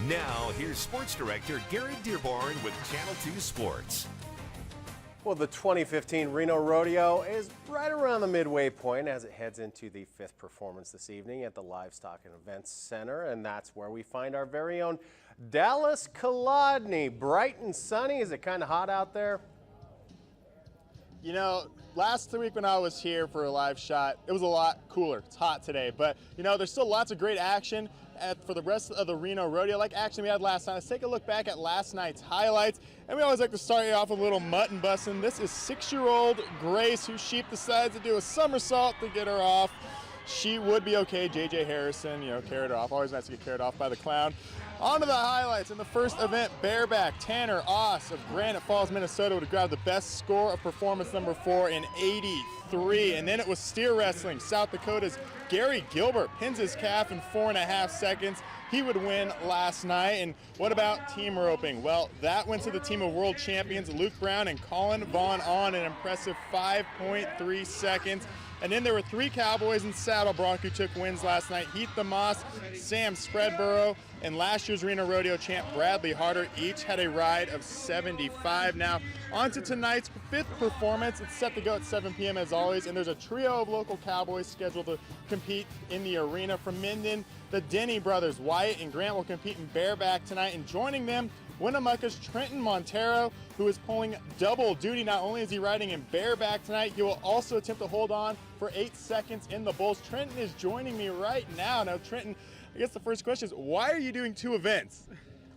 Now, here's Sports Director Gary Dearborn with Channel 2 Sports. Well, the 2015 Reno Rodeo is right around the midway point as it heads into the fifth performance this evening at the Livestock and Events Center, and that's where we find our very own Dallas Kolodny. Bright and sunny. Is it kind of hot out there? You know, last week when I was here for a live shot, it was a lot cooler. It's hot today, but you know, there's still lots of great action for the rest of the Reno Rodeo, like action we had last night. Let's take a look back at last night's highlights, and we always like to start you off with a little mutton busting. This is 6-year-old Grace, who she decides to do a somersault to get her off. She would be okay. JJ Harrison, you know, carried her off. Always nice to get carried off by the clown. On to the highlights. In the first event, bareback, Tanner Oss of Granite Falls, Minnesota would have grabbed the best score of performance number 4 in 83. And then it was steer wrestling. South Dakota's Gary Gilbert pins his calf in 4.5 seconds. He would win last night. And what about team roping? Well, that went to the team of world champions Luke Brown and Colin Vaughn on an impressive 5.3 seconds. And then there were 3 cowboys in saddle bronc who took wins last night. Heath DeMoss, Sam Spreadborough, and last year's Reno Rodeo champ Bradley Harder each had a ride of 75. Now, on to tonight's 5th performance. It's set to go at 7 p.m. as always, and there's a trio of local cowboys scheduled to compete in the arena. From Minden, the Denny brothers, Wyatt and Grant, will compete in bareback tonight, and joining them, Winnemucca's Trenton Montero, who is pulling double duty. Not only is he riding in bareback tonight, he will also attempt to hold on for 8 seconds in the bulls. Trenton is joining me right now. Now, Trenton, I guess the first question is, why are you doing 2 events?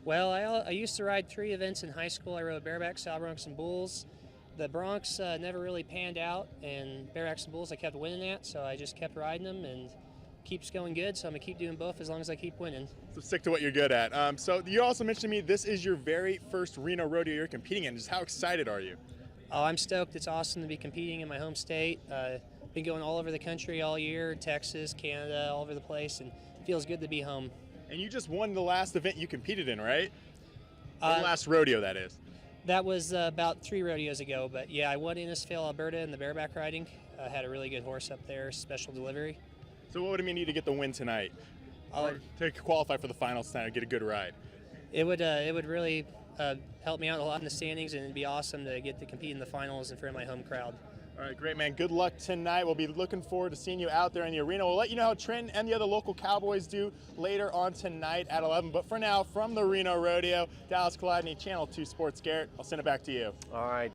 Well, I used to ride 3 events in high school. I rode bareback, saddle broncs, and bulls. The broncs never really panned out, and barebacks and bulls I kept winning at, so I just kept riding them, and keeps going good, so I'm going to keep doing both as long as I keep winning. So stick to what you're good at. So you also mentioned to me this is your very first Reno Rodeo you're competing in. Just how excited are you? Oh, I'm stoked. It's awesome to be competing in my home state. Been going all over the country all year, Texas, Canada, all over the place, and it feels good to be home. And you just won the last event you competed in, right? The last rodeo, that is. That was about 3 rodeos ago, but yeah, I won Innisfail, Alberta in the bareback riding. I had a really good horse up there, special delivery. So what would it mean to you to get the win tonight? Or to qualify for the finals tonight or get a good ride? It would really help me out a lot in the standings, and it'd be awesome to get to compete in the finals in front of my home crowd. All right, great, man. Good luck tonight. We'll be looking forward to seeing you out there in the arena. We'll let you know how Trenton and the other local cowboys do later on tonight at 11. But for now, from the Reno Rodeo, Dallas Kolodny, Channel 2 Sports, Garrett, I'll send it back to you. All right.